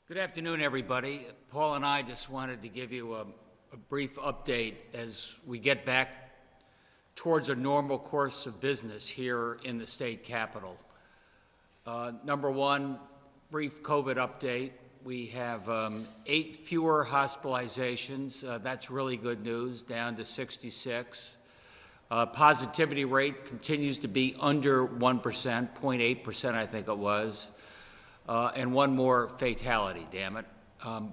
Good afternoon, everybody. Paul and I just wanted to give you a brief update as we get back towards a normal course of business here in the state capitol. Number one, brief COVID update. We have 8 fewer hospitalizations. That's really good news, down to 66. Positivity rate continues to be under 1%, 0.8% I think it was. And one more fatality, damn it.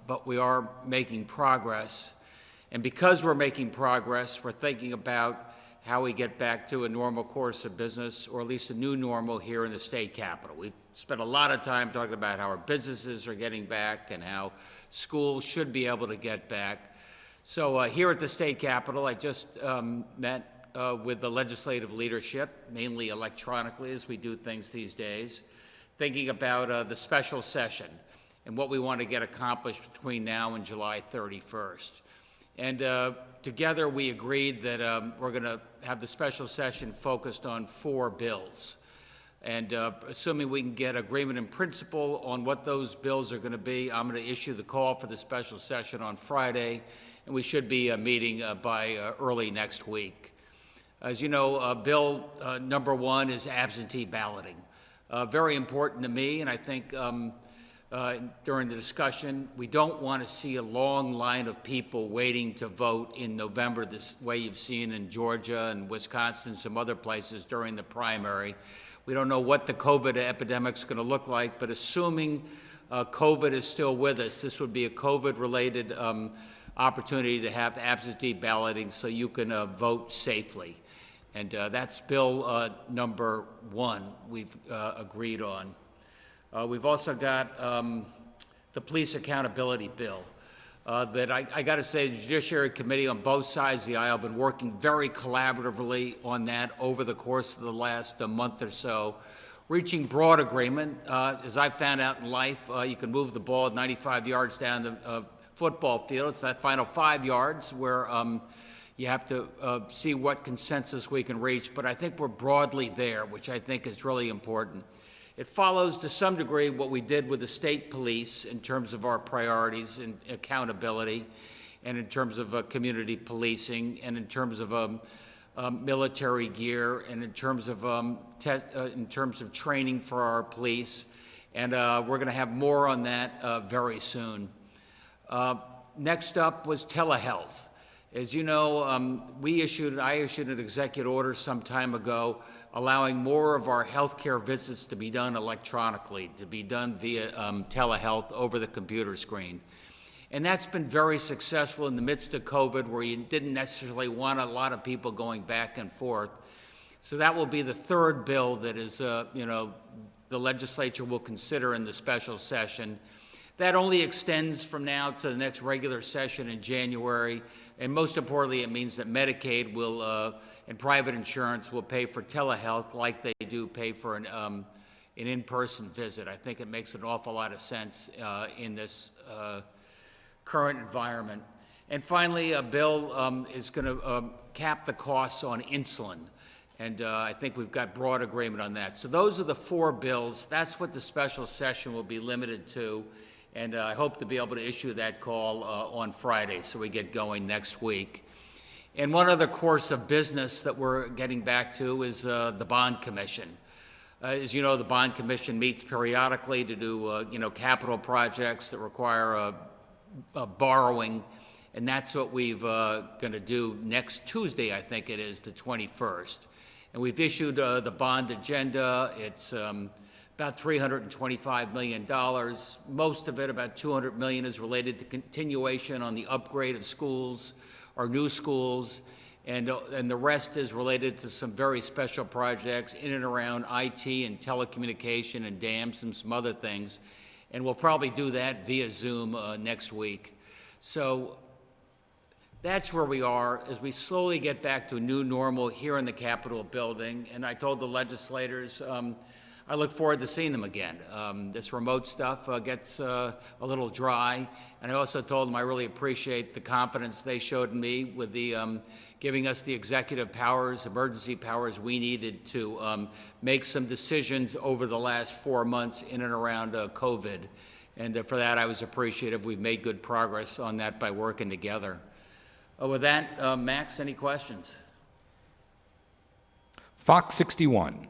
But we are making progress. And because we're making progress, we're thinking about how we get back to a normal course of business, or at least a new normal here in the state capitol. We've spent a lot of time talking about how our businesses are getting back and how schools should be able to get back. So here at the state capitol, I just met with the legislative leadership, mainly electronically as we do things these days, thinking about the special session and what we want to get accomplished between now and July 31st. And together we agreed that we're going to have the special session focused on 4 bills. And assuming we can get agreement in principle on what those bills are going to be, I'm going to issue the call for the special session on Friday, and we should be meeting by early next week. As you know, bill number 1 is absentee balloting. Very important to me, and I think during the discussion, we don't want to see a long line of people waiting to vote in November, this way you've seen in Georgia and Wisconsin and some other places during the primary. We don't know what the COVID epidemic is going to look like, but assuming COVID is still with us, this would be a COVID-related opportunity to have absentee balloting so you can vote safely. And that's bill number 1 we've agreed on. We've also got the police accountability bill that I got to say, the Judiciary Committee on both sides of the aisle have been working very collaboratively on that over the course of the last month or so, reaching broad agreement. As I found out in life, you can move the ball 95 yards down the football field. It's that final 5 yards where you have to see what consensus we can reach, but I think we're broadly there, which I think is really important. It follows to some degree what we did with the state police in terms of our priorities and accountability, and in terms of community policing, and in terms of military gear, and in terms of training for our police. And we're going to have more on that very soon. Next up was telehealth. As you know, I issued an executive order some time ago allowing more of our healthcare visits to be done electronically, to be done via telehealth over the computer screen. And that's been very successful in the midst of COVID, where you didn't necessarily want a lot of people going back and forth. So that will be the 3rd bill that is, the legislature will consider in the special session. That only extends from now to the next regular session in January. And most importantly, it means that Medicaid will, and private insurance will pay for telehealth like they do pay for an in-person visit. I think it makes an awful lot of sense in this current environment. And finally, a bill is going to cap the costs on insulin. And I think we've got broad agreement on that. So those are the 4 bills. That's what the special session will be limited to. And I hope to be able to issue that call on Friday so we get going next week. And one other course of business that we're getting back to is the Bond Commission. As you know, the Bond Commission meets periodically to do capital projects that require borrowing. And that's what we've going to do next Tuesday, I think it is, the 21st. And we've issued the bond agenda. It's about $325 million. Most of it, about $200 million, is related to continuation on the upgrade of schools, our new schools, and the rest is related to some very special projects in and around IT and telecommunication and dams and some other things. And we'll probably do that via Zoom next week. So that's where we are as we slowly get back to a new normal here in the Capitol building. And I told the legislators, I look forward to seeing them again. This remote stuff gets a little dry, and I also told them I really appreciate the confidence they showed in me with the giving us the executive powers, emergency powers we needed to make some decisions over the last 4 months in and around COVID. And for that, I was appreciative. We've made good progress on that by working together. With that, Max, any questions? Fox 61.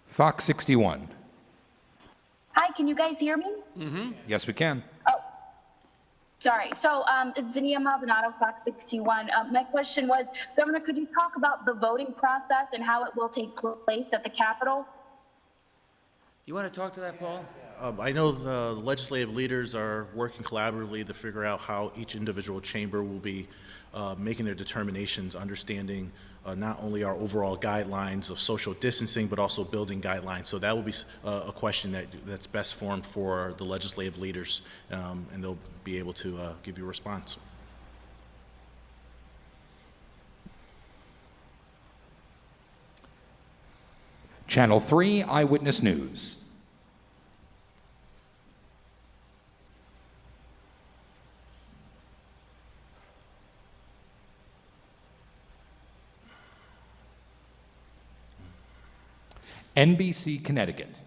Fox 61. Hi, can you guys hear me? Mm-hmm. Yes, we can. Oh, sorry. So it's Zinnia Maldonado, Fox 61. My question was, Governor, could you talk about the voting process and how it will take place at the Capitol? You want to talk to that, Paul? I know the legislative leaders are working collaboratively to figure out how each individual chamber will be making their determinations, understanding not only our overall guidelines of social distancing, but also building guidelines. So that will be a question that's best formed for the legislative leaders, and they'll be able to give you a response. Channel 3 Eyewitness News. NBC Connecticut.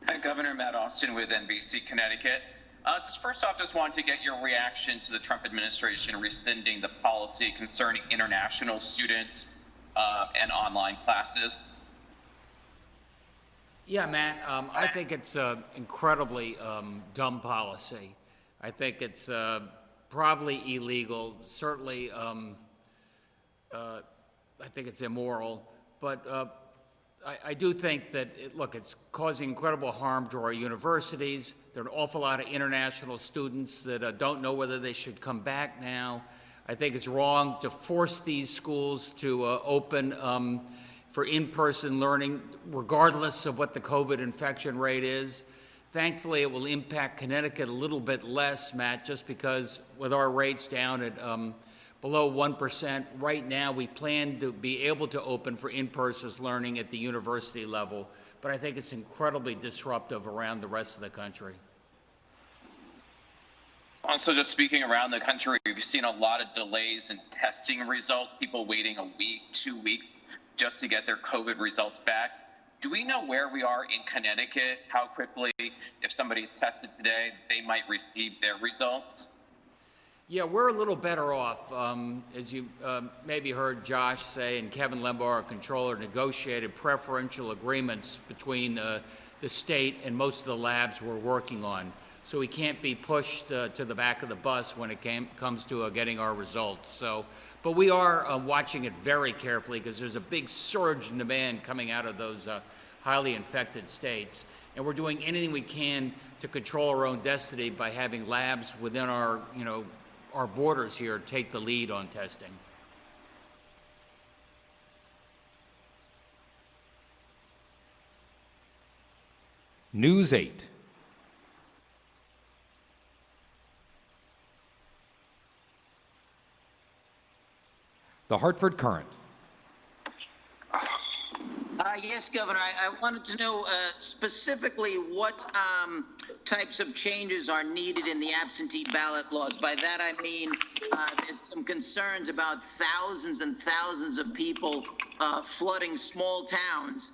Hi, Governor Matt Austin with NBC Connecticut. Just first off, just wanted to get your reaction to the Trump administration rescinding the policy concerning international students and online classes. Yeah, Matt, I think it's an incredibly dumb policy. I think it's probably illegal. Certainly, I think it's immoral. But I do think that, look, it's causing incredible harm to our universities. There are an awful lot of international students that don't know whether they should come back now. I think it's wrong to force these schools to open for in-person learning, regardless of what the COVID infection rate is. Thankfully, it will impact Connecticut a little bit less, Matt, just because with our rates down at below 1%, right now we plan to be able to open for in-person learning at the university level, but I think it's incredibly disruptive around the rest of the country. Also, just speaking around the country, we've seen a lot of delays in testing results, people waiting a week, 2 weeks just to get their COVID results back. Do we know where we are in Connecticut, how quickly, if somebody's tested today, they might receive their results? Yeah, we're a little better off. As you maybe heard Josh say, and Kevin Lembo, our controller, negotiated preferential agreements between the state and most of the labs we're working on. So we can't be pushed to the back of the bus when it comes to getting our results. So, but we are watching it very carefully because there's a big surge in demand coming out of those highly infected states. And we're doing anything we can to control our own destiny by having labs within our, our borders here take the lead on testing. News 8. The Hartford Courant. Yes, Governor. I wanted to know specifically what types of changes are needed in the absentee ballot laws. By that, I mean there's some concerns about thousands and thousands of people flooding small towns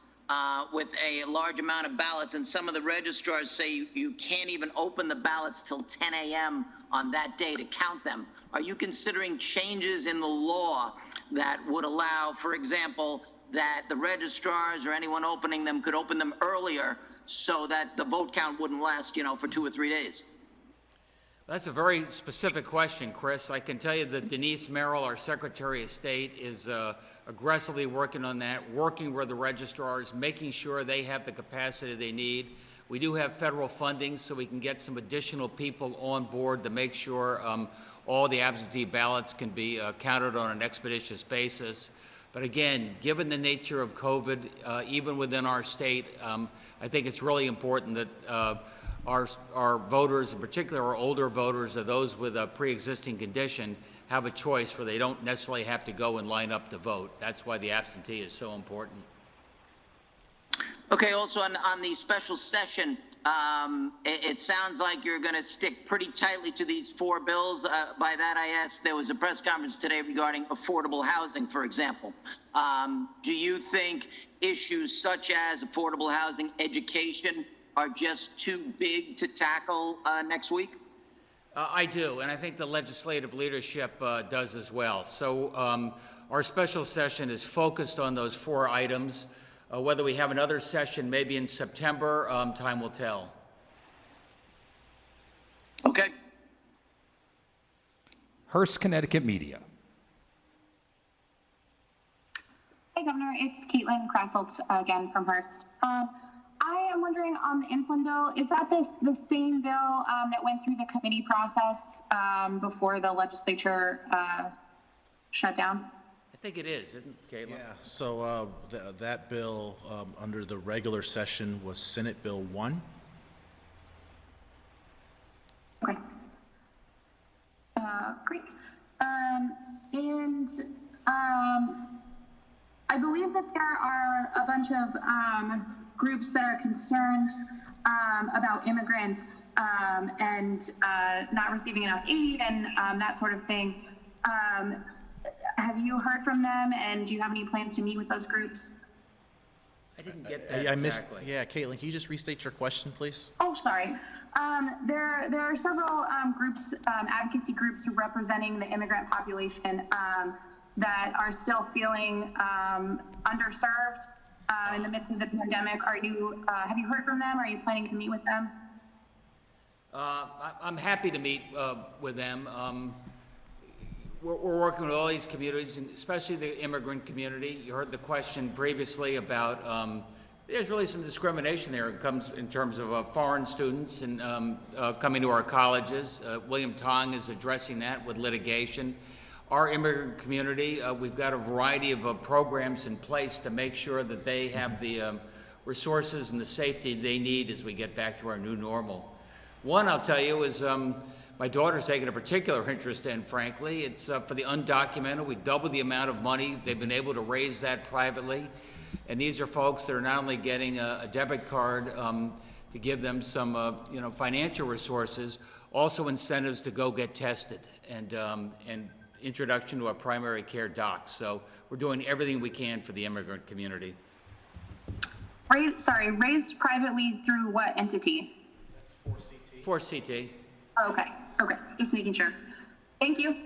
with a large amount of ballots. And some of the registrars say you can't even open the ballots till 10 a.m. on that day to count them. Are you considering changes in the law that would allow, for example, that the registrars or anyone opening them could open them earlier so that the vote count wouldn't last, for 2 or 3 days? That's a very specific question, Chris. I can tell you that Denise Merrill, our Secretary of State, is aggressively working on that, working with the registrars, making sure they have the capacity they need. We do have federal funding, so we can get some additional people on board to make sure all the absentee ballots can be counted on an expeditious basis. But again, given the nature of COVID, even within our state, I think it's really important that our voters, in particular our older voters or those with a pre-existing condition, have a choice where they don't necessarily have to go and line up to vote. That's why the absentee is so important. Okay, also on the special session, It sounds like you're going to stick pretty tightly to these 4 bills. By that, I asked, there was a press conference today regarding affordable housing, for example. Do you think issues such as affordable housing, education are just too big to tackle next week? I do, and I think the legislative leadership does as well. So our special session is focused on those 4 items. Whether we have another session maybe in September, time will tell. Okay. Hurst, Connecticut Media. Hi, Governor. It's Caitlin Krasselt again from Hurst. I am wondering on the insulin bill, is that the same bill that went through the committee process before the legislature shut down? I think it is, isn't it, Caitlin? Yeah, so that bill under the regular session was Senate Bill 1. Okay. Great. I believe that there are a bunch of groups that are concerned about immigrants and not receiving enough aid and that sort of thing. Have you heard from them, and do you have any plans to meet with those groups? I didn't get that I missed. exactly. Yeah, Caitlin, can you just restate your question, please? Oh, sorry. There are several groups, advocacy groups representing the immigrant population that are still feeling underserved in the midst of the pandemic. Have you heard from them? Are you planning to meet with them? I'm happy to meet with them. We're working with all these communities, and especially the immigrant community. You heard the question previously about there's really some discrimination there. It comes in terms of foreign students and coming to our colleges. William Tong is addressing that with litigation. Our immigrant community, we've got a variety of programs in place to make sure that they have the resources and the safety they need as we get back to our new normal. One, I'll tell you, is my daughter's taken a particular interest in, frankly. It's for the undocumented. We doubled the amount of money. They've been able to raise that privately. And these are folks that are not only getting a debit card to give them some financial resources, also incentives to go get tested and introduction to a primary care doc. So we're doing everything we can for the immigrant community. Raised privately through what entity? That's 4CT. 4CT. Oh, okay, just making sure. Thank you.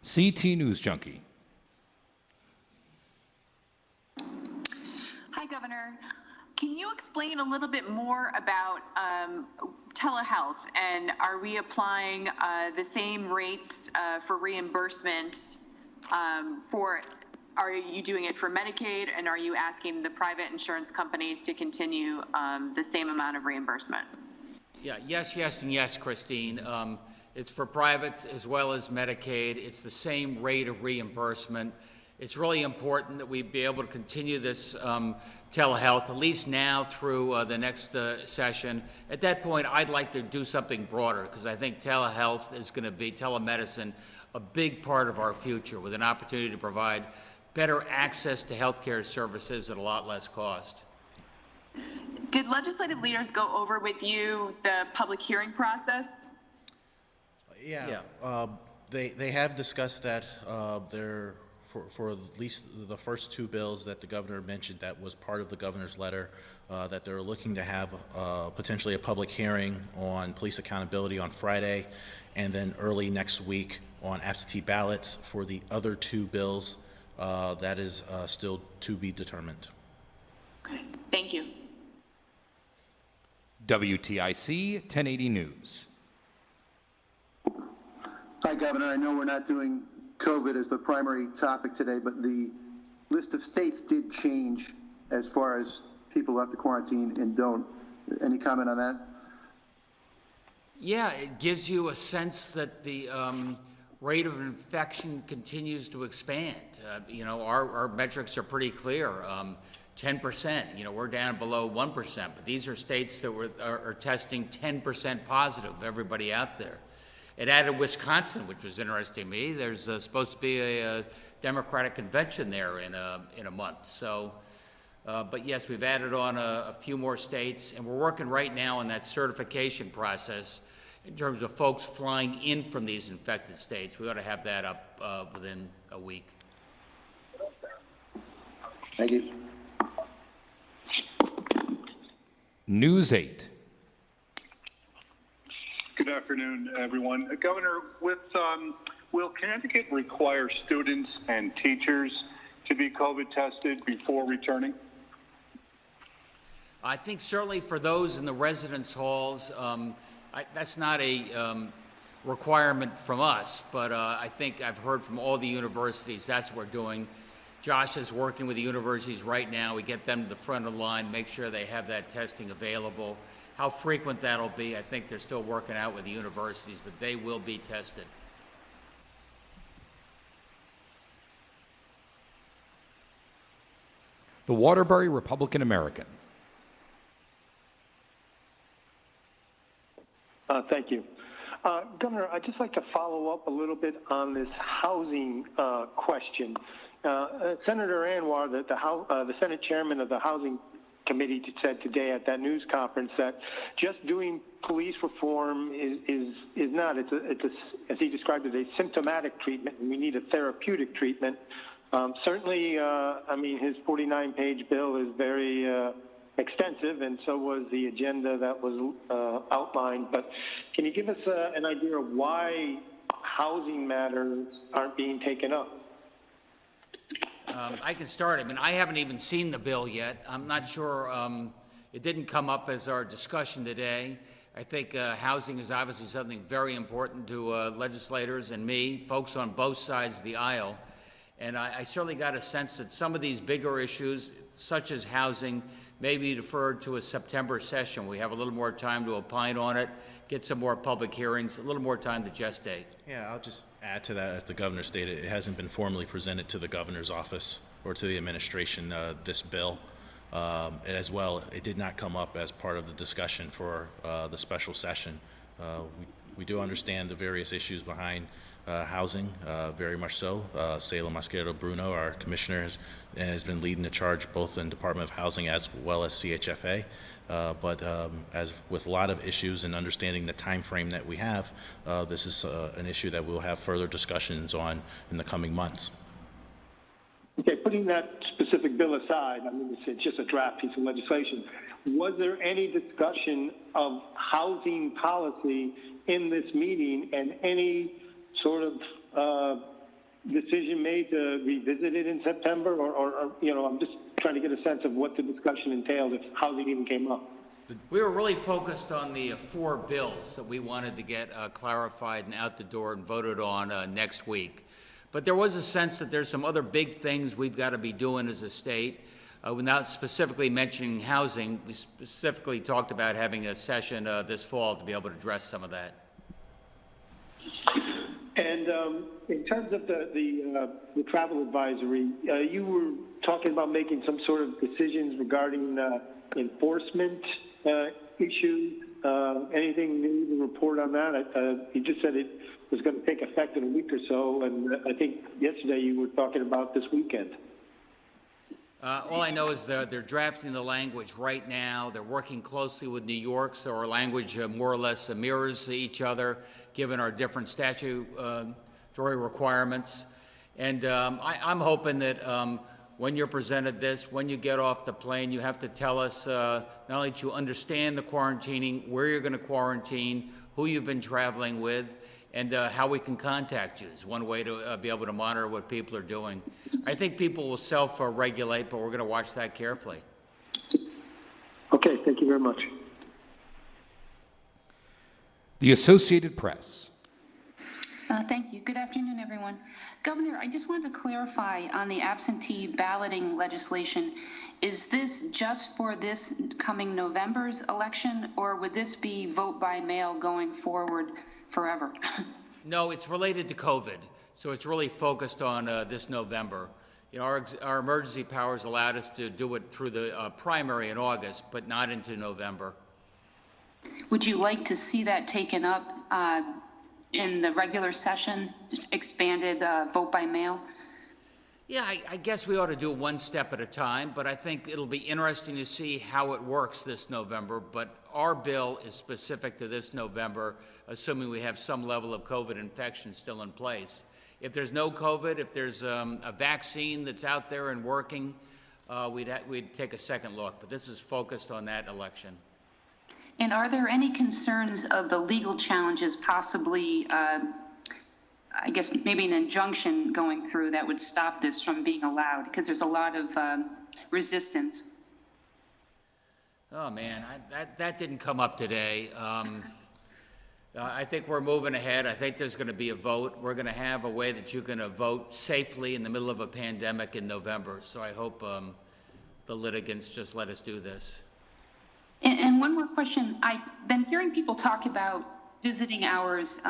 CT News Junkie. Hi, Governor. Can you explain a little bit more about telehealth, and are we applying the same rates for reimbursement are you doing it for Medicaid, and are you asking the private insurance companies to continue the same amount of reimbursement? Yeah, yes, and yes, Christine. It's for privates as well as Medicaid. It's the same rate of reimbursement. It's really important that we be able to continue this telehealth, at least now through the next session. At that point, I'd like to do something broader, because I think telehealth is going to be, telemedicine, a big part of our future, with an opportunity to provide better access to healthcare services at a lot less cost. Did legislative leaders go over with you the public hearing process? Yeah. They have discussed that for at least the first 2 bills that the governor mentioned. That was part of the governor's letter, that they're looking to have potentially a public hearing on police accountability on Friday, and then early next week on absentee ballots. For the other 2 bills, that is still to be determined. Okay, thank you. WTIC 1080 News. Hi, Governor. I know we're not doing COVID as the primary topic today, but the list of states did change as far as people who have to quarantine and don't. Any comment on that? Yeah, it gives you a sense that the rate of infection continues to expand. Our metrics are pretty clear. 10%, we're down below 1%, but these are states that are testing 10% positive, everybody out there. It added Wisconsin, which was interesting to me. There's supposed to be a Democratic convention there in a month. So But yes, we've added on a few more states, and we're working right now on that certification process in terms of folks flying in from these infected states. We ought to have that up within a week. Thank you. News 8. Good afternoon, everyone. Governor, will Connecticut require students and teachers to be COVID tested before returning? I think certainly for those in the residence halls, that's not a requirement from us, but I think I've heard from all the universities that's what we're doing. Josh is working with the universities right now. We get them to the front of the line, make sure they have that testing available. How frequent that'll be, I think they're still working out with the universities, but they will be tested. The Waterbury Republican American. Thank you. Governor, I'd just like to follow up a little bit on this housing question. Senator Anwar, the Senate chairman of the Housing Committee, said today at that news conference that just doing police reform is not. It's as he described it, a symptomatic treatment, and we need a therapeutic treatment. Certainly, I mean, his 49-page bill is very extensive, and so was the agenda that was outlined. But can you give us an idea of why housing matters aren't being taken up? I can start. I mean, I haven't even seen the bill yet. I'm not sure. It didn't come up as our discussion today. I think housing is obviously something very important to legislators and me, folks on both sides of the aisle. And I certainly got a sense that some of these bigger issues, such as housing, may be deferred to a September session. We have a little more time to opine on it, get some more public hearings, a little more time to gestate. Yeah, I'll just add to that, as the governor stated, it hasn't been formally presented to the governor's office or to the administration, this bill. As well, it did not come up as part of the discussion for the special session. We do understand the various issues behind housing, very much so. Salem Mosquero Bruno, our commissioner, has been leading the charge both in Department of Housing as well as CHFA. But as with a lot of issues and understanding the time frame that we have, this is an issue that we'll have further discussions on in the coming months. Okay, putting that specific bill aside, I mean, it's just a draft piece of legislation. Was there any discussion of housing policy in this meeting and any sort of decision made to revisit it in September? Or, you know, I'm just trying to get a sense of what the discussion entailed, if housing even came up. We were really focused on the 4 bills that we wanted to get clarified and out the door and voted on next week. But there was a sense that there's some other big things we've got to be doing as a state. Without specifically mentioning housing, we specifically talked about having a session this fall to be able to address some of that. And in terms of the travel advisory, you were talking about making some sort of decisions regarding enforcement issues. Anything new to report on that? You just said it was going to take effect in a week or so, and I think yesterday you were talking about this weekend. All I know is they're drafting the language right now. They're working closely with New York, so our language more or less mirrors each other, given our different statutory requirements. And I'm hoping that when you're presented this, when you get off the plane, you have to tell us not only that you understand the quarantining, where you're going to quarantine, who you've been traveling with, and how we can contact you is one way to be able to monitor what people are doing. I think people will self-regulate, but we're going to watch that carefully. Okay, thank you very much. The Associated Press. Thank you. Good afternoon, everyone. Governor, I just wanted to clarify on the absentee balloting legislation. Is this just for this coming November's election, or would this be vote by mail going forward forever? No, it's related to COVID, so it's really focused on this November. You know, our emergency powers allowed us to do it through the primary in August, but not into November. Would you like to see that taken up in the regular session, expanded vote by mail? Yeah, I guess we ought to do it one step at a time, but I think it'll be interesting to see how it works this November. But our bill is specific to this November, assuming we have some level of COVID infection still in place. If there's no COVID, if there's a vaccine that's out there and working, we'd take a second look. But this is focused on that election. And are there any concerns of the legal challenges, possibly, I guess maybe an injunction going through that would stop this from being allowed? Because there's a lot of resistance. Oh, man, that didn't come up today. I think we're moving ahead. I think there's going to be a vote. We're going to have a way that you can vote safely in the middle of a pandemic in November. So I hope the litigants just let us do this. And one more question. I've been hearing people talk about visiting hours,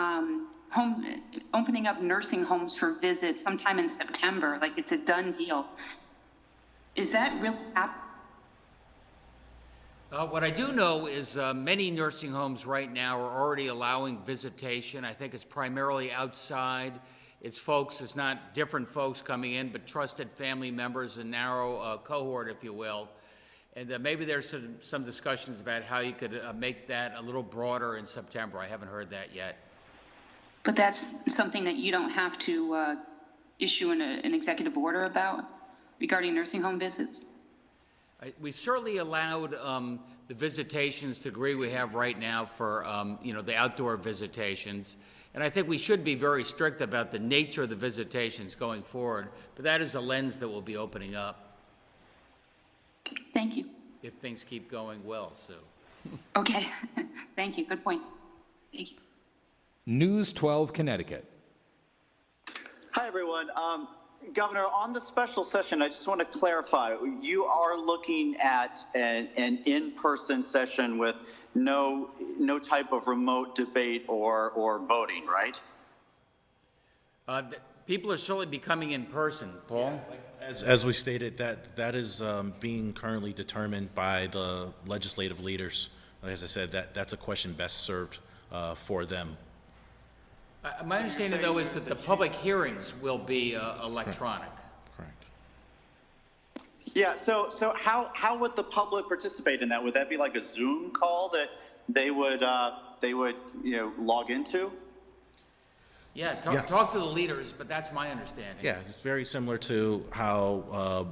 opening up nursing homes for visits sometime in September, like it's a done deal. Is that really happening? What I do know is many nursing homes right now are already allowing visitation. I think it's primarily outside. It's not different folks coming in, but trusted family members, a narrow cohort, if you will. And maybe there's some discussions about how you could make that a little broader in September. I haven't heard that yet. But that's something that you don't have to issue an executive order about regarding nursing home visits? We certainly allowed the visitations to the degree we have right now for the outdoor visitations. And I think we should be very strict about the nature of the visitations going forward. But that is a lens that we'll be opening up. Thank you. If things keep going well, Sue. Okay. Thank you. Good point. Thank you. News 12 Connecticut. Hi, everyone. Governor, on the special session, I just want to clarify, you are looking at an in-person session with no type of remote debate or voting, right? People are certainly be coming in person, Paul. As we stated, that is being currently determined by the legislative leaders. As I said, that's a question best served for them. My understanding, though, is that the public hearings will be electronic. Correct. Yeah. So how would the public participate in that? Would that be like a Zoom call that they would log into? Yeah. Talk to the leaders, but that's my understanding. Yeah, it's very similar to how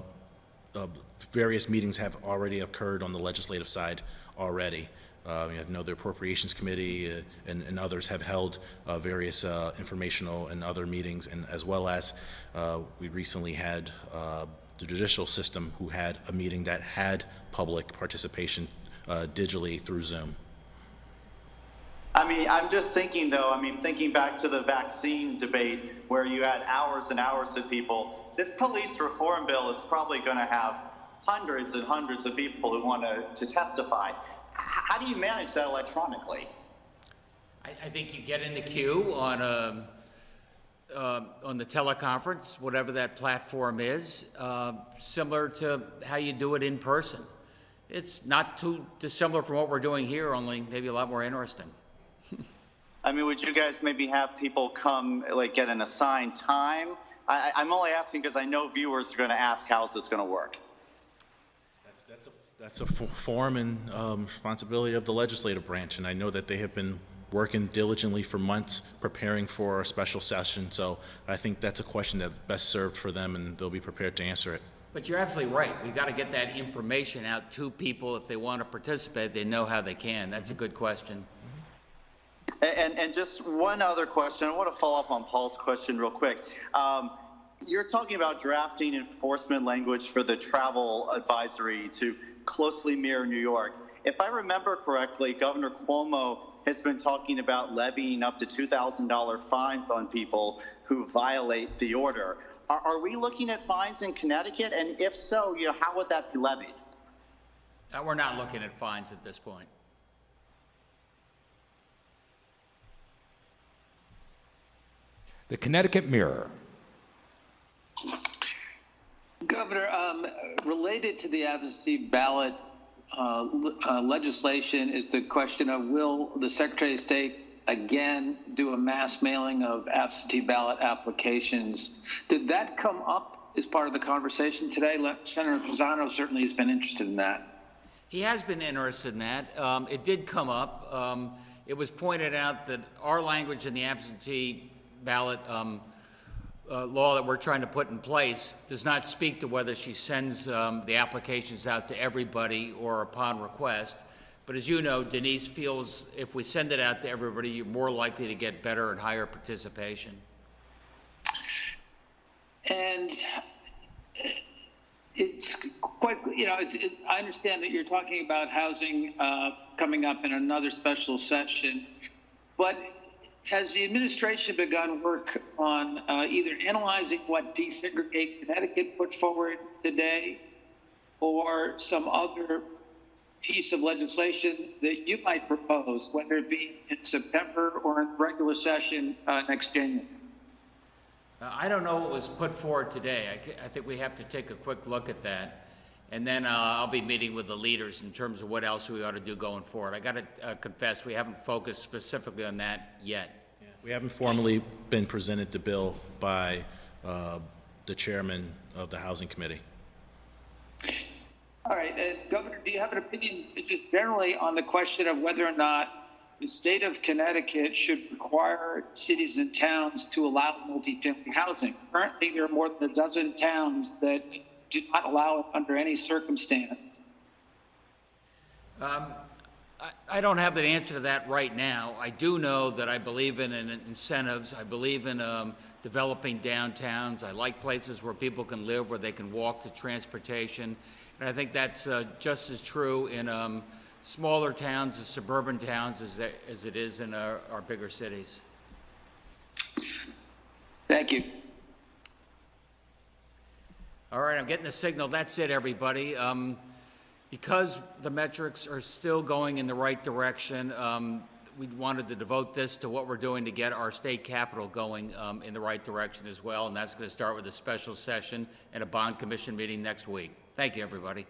various meetings have already occurred on the legislative side already. I know the Appropriations Committee and others have held various informational and other meetings, and as well as we recently had the judicial system who had a meeting that had public participation digitally through Zoom. I mean, I'm just thinking, though, thinking back to the vaccine debate where you had hours and hours of people, this police reform bill is probably going to have hundreds and hundreds of people who want to testify. How do you manage that electronically? I think you get in the queue on the teleconference, whatever that platform is, similar to how you do it in person. It's not too dissimilar from what we're doing here, only maybe a lot more interesting. Would you guys maybe have people come, get an assigned time? I'm only asking because I know viewers are going to ask, how's this going to work? That's a form and responsibility of the legislative branch, and I know that they have been working diligently for months preparing for a special session, so I think that's a question that's best served for them, and they'll be prepared to answer it. But you're absolutely right. We've got to get that information out to people. If they want to participate, they know how they can. That's a good question. And just one other question. I want to follow up on Paul's question real quick. You're talking about drafting enforcement language for the travel advisory to closely mirror New York. If I remember correctly, Governor Cuomo has been talking about levying up to $2,000 fines on people who violate the order. Are we looking at fines in Connecticut? And if so, how would that be levied? We're not looking at fines at this point. The Connecticut Mirror. Governor, related to the absentee ballot legislation is the question of will the Secretary of State again do a mass mailing of absentee ballot applications? Did that come up is part of the conversation today. Senator Pisano certainly has been interested in that. He has been interested in that. It did come up. It was pointed out that our language in the absentee ballot law that we're trying to put in place does not speak to whether she sends the applications out to everybody or upon request. But as you know, Denise feels if we send it out to everybody, you're more likely to get better and higher participation. And it's quite, I understand that you're talking about housing coming up in another special session, but has the administration begun work on either analyzing what Desegregate Connecticut put forward today or some other piece of legislation that you might propose, whether it be in September or in regular session next January? I don't know what was put forward today. I think we have to take a quick look at that. And then I'll be meeting with the leaders in terms of what else we ought to do going forward. I got to confess, we haven't focused specifically on that yet. Yeah, we haven't formally been presented the bill by the chairman of the Housing Committee. All right, Governor, do you have an opinion just generally on the question of whether or not the state of Connecticut should require cities and towns to allow multifamily housing? Currently, there are more than a dozen towns that do not allow it under any circumstance. I don't have the answer to that right now. I do know that I believe in incentives. I believe in developing downtowns. I like places where people can live, where they can walk to transportation. And I think that's just as true in smaller towns and suburban towns as it is in our bigger cities. Thank you. All right, I'm getting a signal. That's it, everybody. Because the metrics are still going in the right direction, we wanted to devote this to what we're doing to get our state capital going in the right direction as well, and that's going to start with a special session and a bond commission meeting next week. Thank you, everybody.